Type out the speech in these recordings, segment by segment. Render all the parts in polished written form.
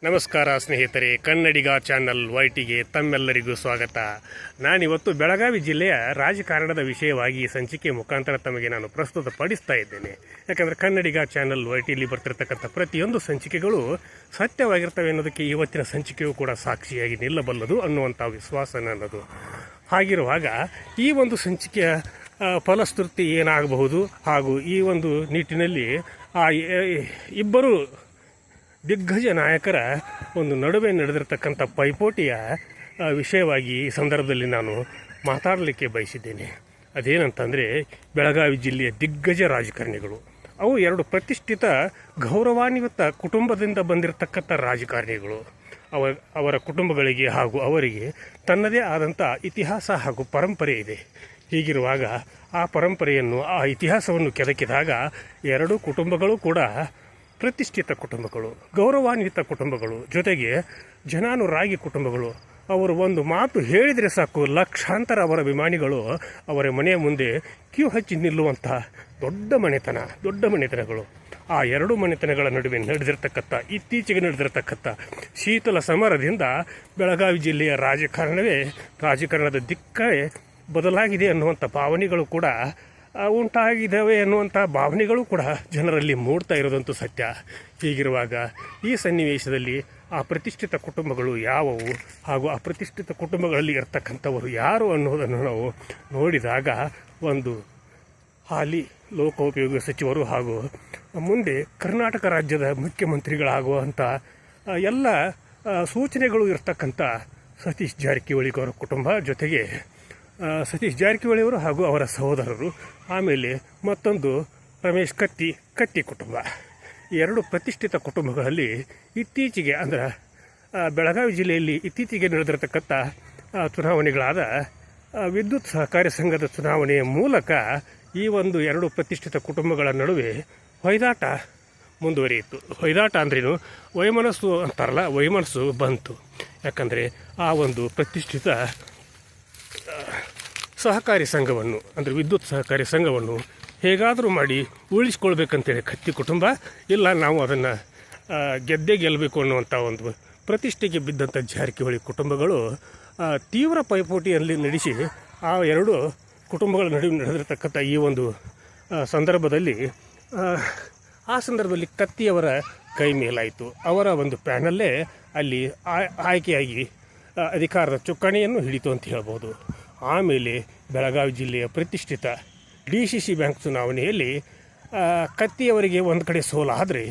ನಮಸ್ಕಾರ ಸ್ನೇಹಿತರೆ, ಕನ್ನಡಿಗ ಚಾನಲ್ ವೈಟಿಗೆ ತಮ್ಮೆಲ್ಲರಿಗೂ ಸ್ವಾಗತ. ನಾನಿವತ್ತು ಬೆಳಗಾವಿ ಜಿಲ್ಲೆಯ ರಾಜಕಾರಣದ ವಿಷಯವಾಗಿ ಸಂಚಿಕೆ ಮುಖಾಂತರ ತಮಗೆ ನಾನು ಪ್ರಸ್ತುತಪಡಿಸ್ತಾ ಇದ್ದೇನೆ. ಯಾಕಂದರೆ ಕನ್ನಡಿಗ ಚಾನಲ್ ವೈಟಿಲಿ ಬರ್ತಿರ್ತಕ್ಕಂಥ ಪ್ರತಿಯೊಂದು ಸಂಚಿಕೆಗಳು ಸತ್ಯವಾಗಿರ್ತವೆ ಅನ್ನೋದಕ್ಕೆ ಇವತ್ತಿನ ಸಂಚಿಕೆಯೂ ಕೂಡ ಸಾಕ್ಷಿಯಾಗಿ ನಿಲ್ಲಬಲ್ಲದು ಅನ್ನುವಂಥ ವಿಶ್ವಾಸ ನನ್ನದು. ಹಾಗಿರುವಾಗ ಈ ಒಂದು ಸಂಚಿಕೆಯ ಫಲಶ್ರುತಿ ಏನಾಗಬಹುದು ಹಾಗೂ ಈ ಒಂದು ನಿಟ್ಟಿನಲ್ಲಿ ಆ ಇಬ್ಬರು ದಿಗ್ಗಜ ನಾಯಕರ ಒಂದು ನಡುವೆ ನಡೆದಿರತಕ್ಕಂಥ ಪೈಪೋಟಿಯ ವಿಷಯವಾಗಿ ಈ ಸಂದರ್ಭದಲ್ಲಿ ನಾನು ಮಾತಾಡಲಿಕ್ಕೆ ಬಯಸಿದ್ದೇನೆ. ಅದೇನಂತಂದರೆ, ಬೆಳಗಾವಿ ಜಿಲ್ಲೆಯ ದಿಗ್ಗಜ ರಾಜಕಾರಣಿಗಳು, ಅವು ಎರಡು ಪ್ರತಿಷ್ಠಿತ ಗೌರವಾನ್ವಿತ ಕುಟುಂಬದಿಂದ ಬಂದಿರತಕ್ಕಂಥ ರಾಜಕಾರಣಿಗಳು. ಅವರ ಕುಟುಂಬಗಳಿಗೆ ಹಾಗೂ ಅವರಿಗೆ ತನ್ನದೇ ಆದಂಥ ಇತಿಹಾಸ ಹಾಗೂ ಪರಂಪರೆ ಇದೆ. ಹೀಗಿರುವಾಗ ಆ ಪರಂಪರೆಯನ್ನು, ಆ ಇತಿಹಾಸವನ್ನು ಕೆದಕಿದಾಗ ಎರಡೂ ಕುಟುಂಬಗಳು ಕೂಡ ಪ್ರತಿಷ್ಠಿತ ಕುಟುಂಬಗಳು, ಗೌರವಾನ್ವಿತ ಕುಟುಂಬಗಳು, ಜೊತೆಗೆ ಜನಾನುರಾಗಿ ಕುಟುಂಬಗಳು. ಅವರು ಒಂದು ಮಾತು ಹೇಳಿದರೆ ಸಾಕು, ಲಕ್ಷಾಂತರ ಅವರ ಅಭಿಮಾನಿಗಳು ಅವರ ಮನೆಯ ಮುಂದೆ ಕ್ಯೂ ಹಚ್ಚಿ ನಿಲ್ಲುವಂಥ ದೊಡ್ಡ ಮನೆತನಗಳು. ಆ ಎರಡು ಮನೆತನಗಳ ನಡುವೆ ಇತ್ತೀಚೆಗೆ ನಡೆದಿರತಕ್ಕಂಥ ಶೀತಲ ಸಮರದಿಂದ ಬೆಳಗಾವಿ ಜಿಲ್ಲೆಯ ರಾಜಕಾರಣದ ದಿಕ್ಕೇ ಬದಲಾಗಿದೆ ಅನ್ನುವಂಥ ಭಾವನೆಗಳು ಕೂಡ ಉಂಟಾಗಿದ್ದಾವೆ ಅನ್ನುವಂಥ ಭಾವನೆಗಳು ಕೂಡ ಜನರಲ್ಲಿ ಮೂಡ್ತಾ ಇರೋದಂತೂ ಸತ್ಯ. ಹೀಗಿರುವಾಗ ಈ ಸನ್ನಿವೇಶದಲ್ಲಿ ಆ ಪ್ರತಿಷ್ಠಿತ ಕುಟುಂಬಗಳು ಯಾವುವು ಹಾಗೂ ಆ ಪ್ರತಿಷ್ಠಿತ ಕುಟುಂಬಗಳಲ್ಲಿ ಇರ್ತಕ್ಕಂಥವರು ಯಾರು ಅನ್ನೋದನ್ನು ನಾವು ನೋಡಿದಾಗ, ಒಂದು ಹಾಲಿ ಲೋಕೋಪಯೋಗಿ ಸಚಿವರು ಹಾಗೂ ಮುಂದೆ ಕರ್ನಾಟಕ ರಾಜ್ಯದ ಮುಖ್ಯಮಂತ್ರಿಗಳಾಗುವಂಥ ಎಲ್ಲ ಸೂಚನೆಗಳು ಇರ್ತಕ್ಕಂಥ ಸತೀಶ್ ಜಾರಕಿಹೊಳಿ ಅವರ ಕುಟುಂಬ, ಜೊತೆಗೆ ಸತೀಶ್ ಜಾರಕಿಹೊಳಿಯವರು ಹಾಗೂ ಅವರ ಸಹೋದರರು, ಆಮೇಲೆ ಮತ್ತೊಂದು ರಮೇಶ್ ಕತ್ತಿ ಕುಟುಂಬ. ಈ ಎರಡು ಪ್ರತಿಷ್ಠಿತ ಕುಟುಂಬಗಳಲ್ಲಿ ಇತ್ತೀಚೆಗೆ, ಅಂದರೆ ಬೆಳಗಾವಿ ಜಿಲ್ಲೆಯಲ್ಲಿ ಇತ್ತೀಚೆಗೆ ನಡೆದಿರತಕ್ಕಂಥ ಚುನಾವಣೆಗಳಾದ ವಿದ್ಯುತ್ ಸಹಕಾರಿ ಸಂಘದ ಚುನಾವಣೆಯ ಮೂಲಕ ಈ ಒಂದು ಎರಡು ಪ್ರತಿಷ್ಠಿತ ಕುಟುಂಬಗಳ ನಡುವೆ ಹೊಯ್ದಾಟ ಮುಂದುವರಿಯಿತು. ಹೊಯ್ದಾಟ ಅಂದ್ರೇನು, ವೈಮನಸ್ಸು ಅಂತಾರಲ್ಲ, ವೈಮನಸ್ಸು ಬಂತು. ಯಾಕಂದರೆ ಆ ಒಂದು ಪ್ರತಿಷ್ಠಿತ ಸಹಕಾರಿ ಸಂಘವನ್ನು, ಅಂದರೆ ವಿದ್ಯುತ್ ಸಹಕಾರಿ ಸಂಘವನ್ನು ಹೇಗಾದರೂ ಮಾಡಿ ಉಳಿಸ್ಕೊಳ್ಬೇಕಂತೇಳಿ ಕತ್ತಿ ಕುಟುಂಬ, ಇಲ್ಲ ನಾವು ಅದನ್ನು ಗೆಲ್ಲಬೇಕು ಅನ್ನುವಂಥ ಒಂದು ಪ್ರತಿಷ್ಠೆಗೆ ಬಿದ್ದಂಥ ಜಾರಕಿಹೊಳಿ ಕುಟುಂಬಗಳು ತೀವ್ರ ಪೈಪೋಟಿಯಲ್ಲಿ ನಡೆಸಿ ಆ ಎರಡು ಕುಟುಂಬಗಳ ನಡುವೆ ನಡೆದಿರತಕ್ಕಂಥ ಈ ಒಂದು ಸಂದರ್ಭದಲ್ಲಿ ಕತ್ತಿಯವರ ಕೈ ಮೇಲಾಯಿತು. ಅವರ ಒಂದು ಪ್ಯಾನಲ್ಲೇ ಅಲ್ಲಿ ಆಯ್ಕೆಯಾಗಿ ಅಧಿಕಾರದ ಚುಕ್ಕಾಣಿಯನ್ನು ಹಿಡಿತು ಅಂತ ಹೇಳ್ಬೋದು. ಆಮೇಲೆ ಬೆಳಗಾವಿ ಜಿಲ್ಲೆಯ ಪ್ರತಿಷ್ಠಿತ DCC ಬ್ಯಾಂಕ್ ಚುನಾವಣೆಯಲ್ಲಿ ಕತ್ತಿಯವರಿಗೆ ಒಂದು ಕಡೆ ಸೋಲಾದರೆ,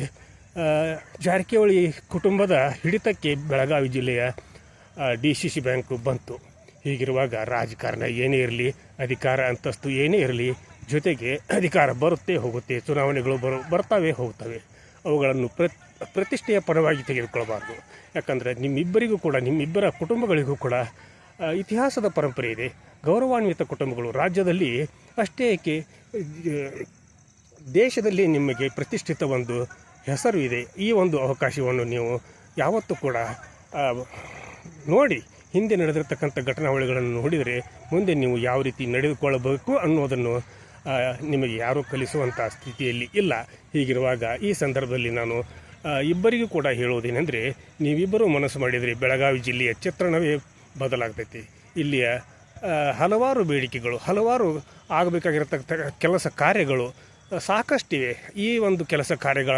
ಜಾರಕಿಹೊಳಿ ಕುಟುಂಬದ ಹಿಡಿತಕ್ಕೆ ಬೆಳಗಾವಿ ಜಿಲ್ಲೆಯ DCC ಬ್ಯಾಂಕು ಬಂತು. ಹೀಗಿರುವಾಗ ರಾಜಕಾರಣ ಏನೇ ಇರಲಿ, ಅಧಿಕಾರ ಅಂತಸ್ತು ಏನೇ ಇರಲಿ, ಜೊತೆಗೆ ಅಧಿಕಾರ ಬರುತ್ತೆ ಹೋಗುತ್ತೆ, ಚುನಾವಣೆಗಳು ಬರ್ತಾವೆ ಹೋಗ್ತವೆ, ಅವುಗಳನ್ನು ಪ್ರತಿಷ್ಠೆಯ ಪರವಾಗಿ ತೆಗೆದುಕೊಳ್ಳಬಾರ್ದು. ಯಾಕಂದರೆ ನಿಮ್ಮಿಬ್ಬರ ಕುಟುಂಬಗಳಿಗೂ ಕೂಡ ಇತಿಹಾಸದ ಪರಂಪರೆ ಇದೆ. ಗೌರವಾನ್ವಿತ ಕುಟುಂಬಗಳು, ರಾಜ್ಯದಲ್ಲಿ ಅಷ್ಟೇ ಏಕೆ ದೇಶದಲ್ಲಿ ನಿಮಗೆ ಪ್ರತಿಷ್ಠಿತ ಒಂದು ಹೆಸರು ಇದೆ. ಈ ಒಂದು ಅವಕಾಶವನ್ನು ನೀವು ಯಾವತ್ತೂ ಕೂಡ ನೋಡಿ, ಹಿಂದೆ ನಡೆದಿರ್ತಕ್ಕಂಥ ಘಟನಾವಳಿಗಳನ್ನು ನೋಡಿದರೆ ಮುಂದೆ ನೀವು ಯಾವ ರೀತಿ ನಡೆದುಕೊಳ್ಳಬೇಕು ಅನ್ನೋದನ್ನು ನಿಮಗೆ ಯಾರೂ ಕಲಿಸುವಂಥ ಸ್ಥಿತಿಯಲ್ಲಿ ಇಲ್ಲ. ಹೀಗಿರುವಾಗ ಈ ಸಂದರ್ಭದಲ್ಲಿ ನಾನು ಇಬ್ಬರಿಗೂ ಕೂಡ ಹೇಳೋದೇನೆಂದರೆ, ನೀವಿಬ್ಬರೂ ಮನಸ್ಸು ಮಾಡಿದರೆ ಬೆಳಗಾವಿ ಜಿಲ್ಲೆಯ ಚಿತ್ರಣವೇ ಬದಲಾಗ್ತೈತಿ. ಇಲ್ಲಿಯ ಹಲವಾರು ಬೇಡಿಕೆಗಳು, ಹಲವಾರು ಆಗಬೇಕಾಗಿರತಕ್ಕ ಕೆಲಸ ಕಾರ್ಯಗಳು ಸಾಕಷ್ಟಿವೆ. ಈ ಒಂದು ಕೆಲಸ ಕಾರ್ಯಗಳ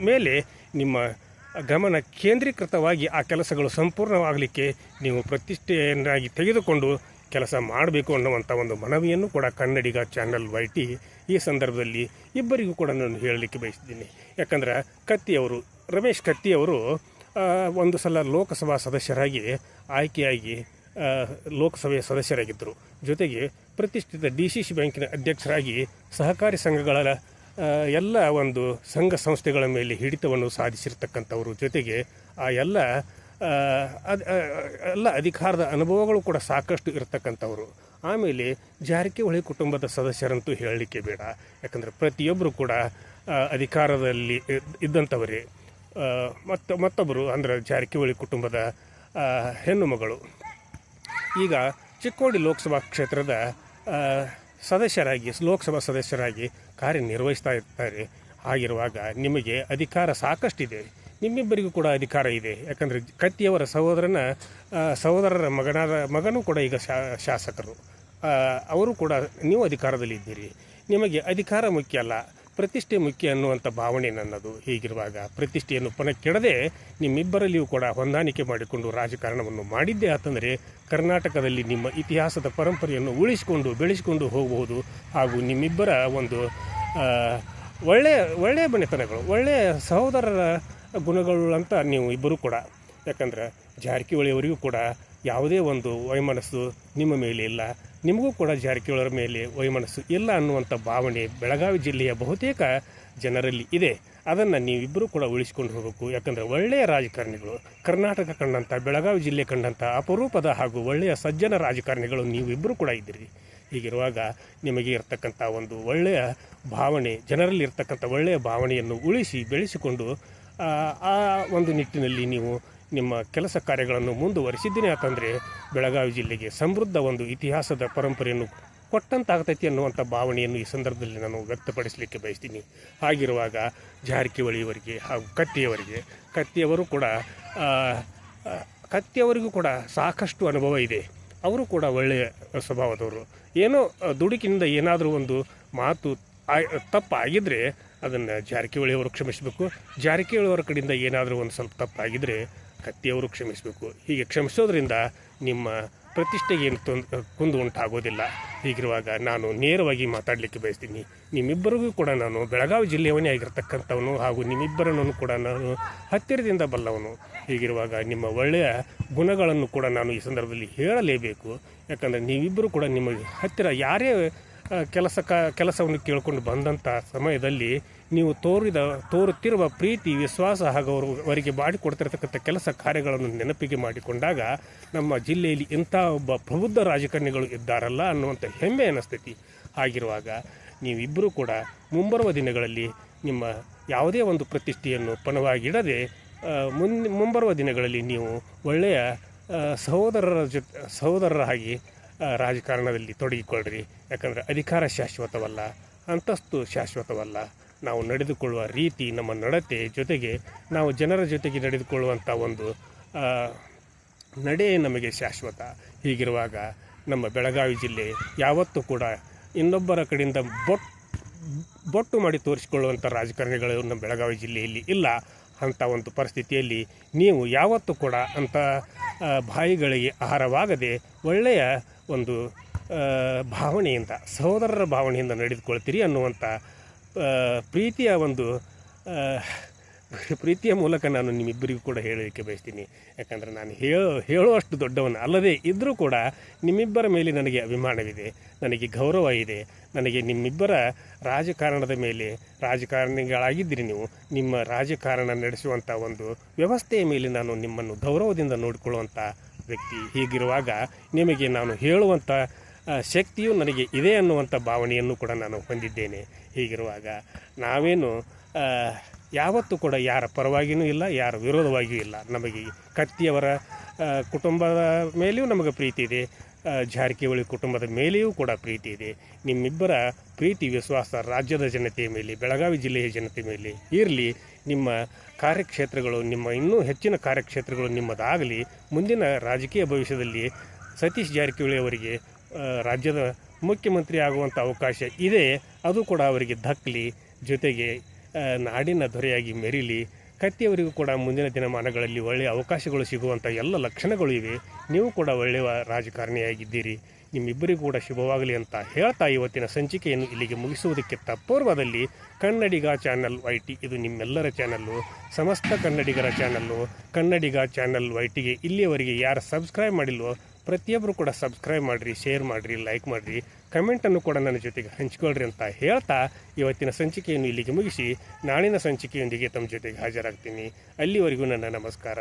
ಮೇಲೆ ನಿಮ್ಮ ಗಮನ ಕೇಂದ್ರೀಕೃತವಾಗಿ ಆ ಕೆಲಸಗಳು ಸಂಪೂರ್ಣವಾಗಲಿಕ್ಕೆ ನೀವು ಪ್ರತಿಷ್ಠೆಯನ್ನಾಗಿ ತೆಗೆದುಕೊಂಡು ಕೆಲಸ ಮಾಡಬೇಕು ಅನ್ನುವಂಥ ಒಂದು ಮನವಿಯನ್ನು ಕೂಡ ಕನ್ನಡಿಗ ಚಾನಲ್ ವೈಟಿ ಈ ಸಂದರ್ಭದಲ್ಲಿ ಇಬ್ಬರಿಗೂ ಕೂಡ ನಾನು ಹೇಳಲಿಕ್ಕೆ ಬಯಸಿದ್ದೀನಿ. ಯಾಕಂದರೆ ರಮೇಶ್ ಕತ್ತಿಯವರು ಒಂದು ಸಲ ಲೋಕಸಭಾ ಸದಸ್ಯರಾಗಿ ಆಯ್ಕೆಯಾಗಿ ಲೋಕಸಭೆಯ ಸದಸ್ಯರಾಗಿದ್ದರು. ಜೊತೆಗೆ ಪ್ರತಿಷ್ಠಿತ DCC ಬ್ಯಾಂಕಿನ ಅಧ್ಯಕ್ಷರಾಗಿ ಸಹಕಾರಿ ಸಂಘಗಳ ಎಲ್ಲ ಒಂದು ಸಂಘ ಸಂಸ್ಥೆಗಳ ಮೇಲೆ ಹಿಡಿತವನ್ನು ಸಾಧಿಸಿರ್ತಕ್ಕಂಥವರು. ಜೊತೆಗೆ ಆ ಎಲ್ಲ ಅಧಿಕಾರದ ಅನುಭವಗಳು ಕೂಡ ಸಾಕಷ್ಟು ಇರತಕ್ಕಂಥವರು. ಆಮೇಲೆ ಜಾರಕಿಹೊಳಿ ಕುಟುಂಬದ ಸದಸ್ಯರಂತೂ ಹೇಳಲಿಕ್ಕೆ ಬೇಡ. ಯಾಕಂದರೆ ಪ್ರತಿಯೊಬ್ಬರು ಕೂಡ ಅಧಿಕಾರದಲ್ಲಿ ಇದ್ದಂಥವರೇ. ಮತ್ತೊಬ್ಬರು ಅಂದರೆ ಜಾರಕಿಹೊಳಿ ಕುಟುಂಬದ ಹೆಣ್ಣು ಮಗಳು ಈಗ ಚಿಕ್ಕೋಡಿ ಲೋಕಸಭಾ ಕ್ಷೇತ್ರದ ಲೋಕಸಭಾ ಸದಸ್ಯರಾಗಿ ಕಾರ್ಯನಿರ್ವಹಿಸ್ತಾ ಇರ್ತಾರೆ. ಆಗಿರುವಾಗ ನಿಮಗೆ ಅಧಿಕಾರ ಸಾಕಷ್ಟಿದೆ. ನಿಮ್ಮಿಬ್ಬರಿಗೂ ಕೂಡ ಅಧಿಕಾರ ಇದೆ. ಯಾಕಂದರೆ ಕತ್ತಿಯವರ ಸಹೋದರರ ಮಗನೂ ಕೂಡ ಈಗ ಶಾಸಕರು. ಅವರು ಕೂಡ ನೀವು ಅಧಿಕಾರದಲ್ಲಿ ಇದ್ದೀರಿ. ನಿಮಗೆ ಅಧಿಕಾರ ಮುಖ್ಯ ಅಲ್ಲ, ಪ್ರತಿಷ್ಠೆ ಮುಖ್ಯ ಅನ್ನುವಂಥ ಭಾವನೆ ನನ್ನದು. ಹೀಗಿರುವಾಗ ಪ್ರತಿಷ್ಠೆಯನ್ನು ಪುನಃ ಕೆಡದೆ ನಿಮ್ಮಿಬ್ಬರಲ್ಲಿಯೂ ಕೂಡ ಹೊಂದಾಣಿಕೆ ಮಾಡಿಕೊಂಡು ರಾಜಕಾರಣವನ್ನು ಮಾಡಿದ್ದೇ ಆತಂದರೆ ಕರ್ನಾಟಕದಲ್ಲಿ ನಿಮ್ಮ ಇತಿಹಾಸದ ಪರಂಪರೆಯನ್ನು ಉಳಿಸಿಕೊಂಡು ಬೆಳೆಸಿಕೊಂಡು ಹೋಗಬಹುದು. ಹಾಗೂ ನಿಮ್ಮಿಬ್ಬರ ಒಂದು ಒಳ್ಳೆಯ ಮನೆತನಗಳು, ಒಳ್ಳೆಯ ಸಹೋದರರ ಗುಣಗಳು ಅಂತ ನೀವು ಇಬ್ಬರು ಕೂಡ. ಯಾಕಂದ್ರೆ ಜಾರಕಿಹೊಳಿಯವರಿಗೂ ಕೂಡ ಯಾವುದೇ ಒಂದು ವೈಮನಸ್ಸು ನಿಮ್ಮ ಮೇಲೆ ಇಲ್ಲ, ನಿಮಗೂ ಕೂಡ ಜಾರಕಿಹೊಳಿಯವರ ಮೇಲೆ ವೈಮನಸ್ಸು ಇಲ್ಲ ಅನ್ನುವಂಥ ಭಾವನೆ ಬೆಳಗಾವಿ ಜಿಲ್ಲೆಯ ಬಹುತೇಕ ಜನರಲ್ಲಿ ಇದೆ. ಅದನ್ನು ನೀವಿಬ್ಬರೂ ಕೂಡ ಉಳಿಸ್ಕೊಂಡು ಹೋಗಬೇಕು. ಯಾಕಂದರೆ ಒಳ್ಳೆಯ ರಾಜಕಾರಣಿಗಳು, ಕರ್ನಾಟಕ ಕಂಡಂಥ, ಬೆಳಗಾವಿ ಜಿಲ್ಲೆ ಕಂಡಂಥ ಅಪರೂಪದ ಹಾಗೂ ಒಳ್ಳೆಯ ಸಜ್ಜನ ರಾಜಕಾರಣಿಗಳು ನೀವಿಬ್ಬರೂ ಕೂಡ ಇದ್ದೀರಿ. ಹೀಗಿರುವಾಗ ನಿಮಗೆ ಇರ್ತಕ್ಕಂಥ ಒಂದು ಒಳ್ಳೆಯ ಭಾವನೆ, ಜನರಲ್ಲಿ ಇರ್ತಕ್ಕಂಥ ಒಳ್ಳೆಯ ಭಾವನೆಯನ್ನು ಉಳಿಸಿ ಬೆಳೆಸಿಕೊಂಡು ಆ ಒಂದು ನಿಟ್ಟಿನಲ್ಲಿ ನೀವು ನಿಮ್ಮ ಕೆಲಸ ಕಾರ್ಯಗಳನ್ನು ಮುಂದುವರಿಸಿದ್ದೀನಿ ಅಂತಂದರೆ ಬೆಳಗಾವಿ ಜಿಲ್ಲೆಗೆ ಸಮೃದ್ಧ ಒಂದು ಇತಿಹಾಸದ ಪರಂಪರೆಯನ್ನು ಕೊಟ್ಟಂತಾಗ್ತೈತಿ ಅನ್ನುವಂಥ ಭಾವನೆಯನ್ನು ಈ ಸಂದರ್ಭದಲ್ಲಿ ನಾನು ವ್ಯಕ್ತಪಡಿಸಲಿಕ್ಕೆ ಬಯಸ್ತೀನಿ. ಹಾಗಿರುವಾಗ ಜಾರಕಿಹೊಳಿಯವರಿಗೆ ಹಾಗೂ ಕತ್ತಿಯವರಿಗೂ ಕೂಡ ಸಾಕಷ್ಟು ಅನುಭವ ಇದೆ. ಅವರು ಕೂಡ ಒಳ್ಳೆಯ ಸ್ವಭಾವದವರು. ಏನೋ ದುಡುಕಿನಿಂದ ಏನಾದರೂ ಒಂದು ಮಾತು ತಪ್ಪಾಗಿದ್ದರೆ ಅದನ್ನು ಜಾರಕಿಹೊಳಿಯವರು ಕ್ಷಮಿಸಬೇಕು. ಜಾರಕಿಹೊಳಿಯವರ ಕಡೆಯಿಂದ ಏನಾದರೂ ಒಂದು ಸ್ವಲ್ಪ ತಪ್ಪಾಗಿದ್ದರೆ ಕತ್ತಿಯವರು ಕ್ಷಮಿಸಬೇಕು. ಹೀಗೆ ಕ್ಷಮಿಸೋದ್ರಿಂದ ನಿಮ್ಮ ಪ್ರತಿಷ್ಠೆಗೆ ಏನು ಕುಂದು ಉಂಟಾಗೋದಿಲ್ಲ. ಹೀಗಿರುವಾಗ ನಾನು ನೇರವಾಗಿ ಮಾತಾಡಲಿಕ್ಕೆ ಬಯಸ್ತೀನಿ. ನಿಮ್ಮಿಬ್ಬರಿಗೂ ಕೂಡ ನಾನು ಬೆಳಗಾವಿ ಜಿಲ್ಲೆಯವನೇ ಆಗಿರ್ತಕ್ಕಂಥವನು ಹಾಗೂ ನಿಮ್ಮಿಬ್ಬರನ್ನು ಕೂಡ ನಾನು ಹತ್ತಿರದಿಂದ ಬಲ್ಲವನು. ಹೀಗಿರುವಾಗ ನಿಮ್ಮ ಒಳ್ಳೆಯ ಗುಣಗಳನ್ನು ಕೂಡ ನಾನು ಈ ಸಂದರ್ಭದಲ್ಲಿ ಹೇಳಲೇಬೇಕು. ಯಾಕಂದರೆ ನೀವಿಬ್ಬರು ಕೂಡ ನಿಮಗೆ ಹತ್ತಿರ ಯಾರೇ ಕೆಲಸವನ್ನು ಕೇಳಿಕೊಂಡು ಬಂದಂಥ ಸಮಯದಲ್ಲಿ ನೀವು ತೋರುತ್ತಿರುವ ಪ್ರೀತಿ, ವಿಶ್ವಾಸ ಹಾಗೂ ಅವರಿಗೆ ಮಾಡಿಕೊಡ್ತಿರ್ತಕ್ಕಂಥ ಕೆಲಸ ಕಾರ್ಯಗಳನ್ನು ನೆನಪಿಗೆ ಮಾಡಿಕೊಂಡಾಗ ನಮ್ಮ ಜಿಲ್ಲೆಯಲ್ಲಿ ಇಂಥ ಒಬ್ಬ ಪ್ರಬುದ್ಧ ರಾಜಕಾರಣಿಗಳು ಇದ್ದಾರಲ್ಲ ಅನ್ನುವಂಥ ಹೆಮ್ಮೆ ಅನ್ನಿಸ್ತೈತಿ. ಹಾಗಿರುವಾಗ ನೀವಿಬ್ಬರೂ ಕೂಡ ಮುಂಬರುವ ದಿನಗಳಲ್ಲಿ ನಿಮ್ಮ ಯಾವುದೇ ಒಂದು ಪ್ರತಿಷ್ಠೆಯನ್ನು ಪಣವಾಗಿಡದೆ ಮುಂಬರುವ ದಿನಗಳಲ್ಲಿ ನೀವು ಒಳ್ಳೆಯ ಸಹೋದರರಾಗಿ ರಾಜಕಾರಣದಲ್ಲಿ ತೊಡಗಿಕೊಳ್ಳ್ರಿ. ಯಾಕಂದರೆ ಅಧಿಕಾರ ಶಾಶ್ವತವಲ್ಲ, ಅಂತಸ್ತು ಶಾಶ್ವತವಲ್ಲ. ನಾವು ನಡೆದುಕೊಳ್ಳುವ ರೀತಿ, ನಮ್ಮ ನಡತೆ ಜೊತೆಗೆ ನಾವು ಜನರ ಜೊತೆಗೆ ನಡೆದುಕೊಳ್ಳುವಂಥ ಒಂದು ನಡೆ ನಮಗೆ ಶಾಶ್ವತ. ಹೀಗಿರುವಾಗ ನಮ್ಮ ಬೆಳಗಾವಿ ಜಿಲ್ಲೆ ಯಾವತ್ತೂ ಕೂಡ ಇನ್ನೊಬ್ಬರ ಕಡೆಯಿಂದ ಬೊಟ್ಟು ಮಾಡಿ ತೋರಿಸಿಕೊಳ್ಳುವಂಥ ರಾಜಕಾರಣಿಗಳು ನಮ್ಮ ಬೆಳಗಾವಿ ಜಿಲ್ಲೆಯಲ್ಲಿ ಇಲ್ಲ. ಅಂಥ ಒಂದು ಪರಿಸ್ಥಿತಿಯಲ್ಲಿ ನೀವು ಯಾವತ್ತೂ ಕೂಡ ಅಂಥ ಬಾಯಿಗಳಿಗೆ ಆಹಾರವಾಗದೆ ಒಳ್ಳೆಯ ಒಂದು ಭಾವನೆಯಿಂದ, ಸಹೋದರರ ಭಾವನೆಯಿಂದ ನಡೆದುಕೊಳ್ತೀರಿ ಅನ್ನುವಂಥ ಪ್ರೀತಿಯ ಮೂಲಕ ನಾನು ನಿಮ್ಮಿಬ್ಬರಿಗೂ ಕೂಡ ಹೇಳಲಿಕ್ಕೆ ಬಯಸ್ತೀನಿ. ಯಾಕಂದರೆ ನಾನು ಹೇಳುವಷ್ಟು ದೊಡ್ಡವನು ಅಲ್ಲದೇ ಇದ್ದರೂ ಕೂಡ ನಿಮ್ಮಿಬ್ಬರ ಮೇಲೆ ನನಗೆ ಅಭಿಮಾನವಿದೆ, ನನಗೆ ಗೌರವ ಇದೆ. ನನಗೆ ನಿಮ್ಮಿಬ್ಬರ ರಾಜಕಾರಣದ ಮೇಲೆ, ರಾಜಕಾರಣಿಗಳಾಗಿದ್ದೀರಿ ನೀವು, ನಿಮ್ಮ ರಾಜಕಾರಣ ನಡೆಸುವಂಥ ಒಂದು ವ್ಯವಸ್ಥೆಯ ಮೇಲೆ ನಾನು ನಿಮ್ಮನ್ನು ಗೌರವದಿಂದ ನೋಡಿಕೊಳ್ಳುವಂಥ ವ್ಯಕ್ತಿ. ಹೀಗಿರುವಾಗ ನಿಮಗೆ ನಾನು ಹೇಳುವಂಥ ಶಕ್ತಿಯು ನನಗೆ ಇದೆ ಅನ್ನುವಂಥ ಭಾವನೆಯನ್ನು ಕೂಡ ನಾನು ಹೊಂದಿದ್ದೇನೆ. ಹೀಗಿರುವಾಗ ನಾವೇನು ಯಾವತ್ತೂ ಕೂಡ ಯಾರ ಪರವಾಗಿಯೂ ಇಲ್ಲ, ಯಾರ ವಿರೋಧವಾಗಿಯೂ ಇಲ್ಲ. ನಮಗೆ ಕತ್ತಿಯವರ ಕುಟುಂಬದ ಮೇಲೆಯೂ ನಮಗೆ ಪ್ರೀತಿ ಇದೆ, ಜಾರಕಿಹೊಳಿ ಕುಟುಂಬದ ಮೇಲೆಯೂ ಕೂಡ ಪ್ರೀತಿ ಇದೆ. ನಿಮ್ಮಿಬ್ಬರ ಪ್ರೀತಿ ವಿಶ್ವಾಸ ರಾಜ್ಯದ ಜನತೆಯ ಮೇಲೆ, ಬೆಳಗಾವಿ ಜಿಲ್ಲೆಯ ಜನತೆ ಮೇಲೆ ಇರಲಿ. ನಿಮ್ಮ ಕಾರ್ಯಕ್ಷೇತ್ರಗಳು, ನಿಮ್ಮ ಇನ್ನೂ ಹೆಚ್ಚಿನ ಕಾರ್ಯಕ್ಷೇತ್ರಗಳು ನಿಮ್ಮದಾಗಲಿ. ಮುಂದಿನ ರಾಜಕೀಯ ಭವಿಷ್ಯದಲ್ಲಿ ಸತೀಶ್ ಜಾರಕಿಹೊಳಿ ಅವರಿಗೆ ರಾಜ್ಯದ ಮುಖ್ಯಮಂತ್ರಿ ಆಗುವಂಥ ಅವಕಾಶ ಇದೆ, ಅದು ಕೂಡ ಅವರಿಗೆ ದಕ್ಕಲಿ. ಜೊತೆಗೆ ನಾಡಿನ ದೊರೆಯಾಗಿ ಮೆರೀಲಿ. ಕತ್ತಿಯವರಿಗೂ ಕೂಡ ಮುಂದಿನ ದಿನಮಾನಗಳಲ್ಲಿ ಒಳ್ಳೆಯ ಅವಕಾಶಗಳು ಸಿಗುವಂಥ ಎಲ್ಲ ಲಕ್ಷಣಗಳು ಇವೆ. ನೀವು ಕೂಡ ಒಳ್ಳೆಯ ರಾಜಕಾರಣಿಯಾಗಿದ್ದೀರಿ. ನಿಮ್ಮಿಬ್ಬರಿಗೂ ಕೂಡ ಶುಭವಾಗಲಿ ಅಂತ ಹೇಳ್ತಾ ಇವತ್ತಿನ ಸಂಚಿಕೆಯನ್ನು ಇಲ್ಲಿಗೆ ಮುಗಿಸುವುದಕ್ಕಿಂತ ಪೂರ್ವದಲ್ಲಿ ಕನ್ನಡಿಗ ಚಾನಲ್ YT ಇದು ನಿಮ್ಮೆಲ್ಲರ ಚಾನಲ್ಲು, ಸಮಸ್ತ ಕನ್ನಡಿಗರ ಚಾನಲ್ಲು. ಕನ್ನಡಿಗ ಚಾನಲ್ YTಗೆ ಇಲ್ಲಿಯವರೆಗೆ ಯಾರು ಸಬ್ಸ್ಕ್ರೈಬ್ ಮಾಡಿಲ್ವೋ ಪ್ರತಿಯೊಬ್ಬರು ಕೂಡ ಸಬ್ಸ್ಕ್ರೈಬ್ ಮಾಡಿರಿ, ಶೇರ್ ಮಾಡಿರಿ, ಲೈಕ್ ಮಾಡಿರಿ, ಕಮೆಂಟನ್ನು ಕೂಡ ನನ್ನ ಜೊತೆಗೆ ಹಂಚಿಕೊಳ್ಳ್ರಿ ಅಂತ ಹೇಳ್ತಾ ಇವತ್ತಿನ ಸಂಚಿಕೆಯನ್ನು ಇಲ್ಲಿಗೆ ಮುಗಿಸಿ ನಾಳಿನ ಸಂಚಿಕೆಯೊಂದಿಗೆ ತಮ್ಮ ಜೊತೆಗೆ ಹಾಜರಾಗ್ತೀನಿ. ಅಲ್ಲಿವರೆಗೂ ನನ್ನ ನಮಸ್ಕಾರ.